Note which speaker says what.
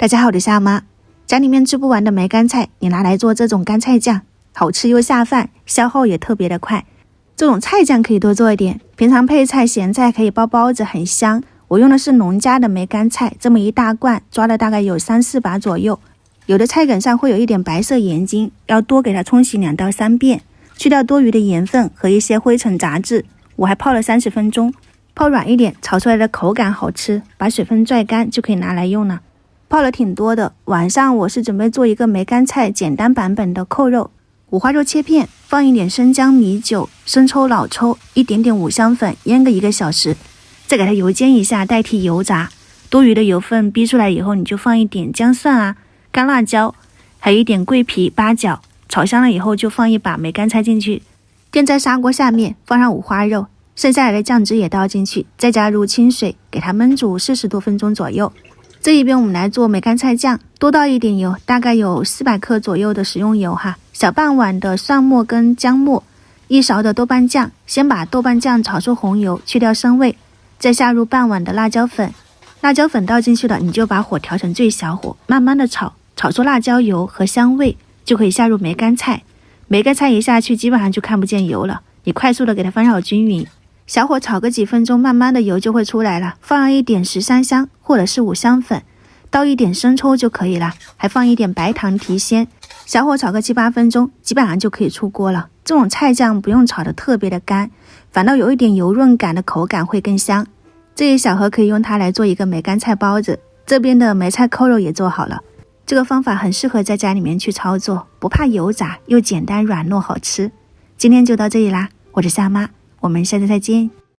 Speaker 1: 大家好，我是夏妈。家里面吃不完的梅干菜，你拿来做这种干菜酱，好吃又下饭，消耗也特别的快。这种菜酱可以多做一点，平常配菜咸菜可以包包子，很香。我用的是农家的梅干菜，这么一大罐，抓了大概有3-4把左右。有的菜梗上会有一点白色盐晶，要多给它冲洗2到3遍，去掉多余的盐分和一些灰尘杂质。我还泡了30分钟，泡软一点，炒出来的口感好吃，把水分拽干就可以拿来用了。泡了挺多的，晚上我是准备做一个梅干菜简单版本的扣肉。五花肉切片，放一点生姜、米酒、生抽、老抽，一点点五香粉，腌个1个小时，再给它油煎一下，代替油炸。多余的油分逼出来以后，你就放一点姜蒜啊、干辣椒，还有一点桂皮、八角，炒香了以后就放一把梅干菜进去，垫在砂锅下面，放上五花肉，剩下来的酱汁也倒进去，再加入清水，给它焖煮40多分钟左右。这一边我们来做梅干菜酱，多倒一点油，大概有400克左右的食用油哈，小半碗的蒜末跟姜末，1勺的豆瓣酱，先把豆瓣酱炒出红油，去掉生味，再下入半碗的辣椒粉，辣椒粉倒进去了，你就把火调成最小火，慢慢的炒，炒出辣椒油和香味，就可以下入梅干菜。梅干菜一下去，基本上就看不见油了，你快速的给它翻炒均匀。小火炒个几分钟，慢慢的油就会出来了，放上一点十三香或者是五香粉，倒一点生抽就可以了，还放一点白糖提鲜。小火炒个7-8分钟，基本上就可以出锅了。这种菜酱不用炒得特别的干，反倒有一点油润感的口感会更香。这一小盒可以用它来做一个梅干菜包子，这边的梅菜扣肉也做好了。这个方法很适合在家里面去操作，不怕油炸，又简单软糯好吃。今天就到这里啦，我是夏妈，我们下次再见。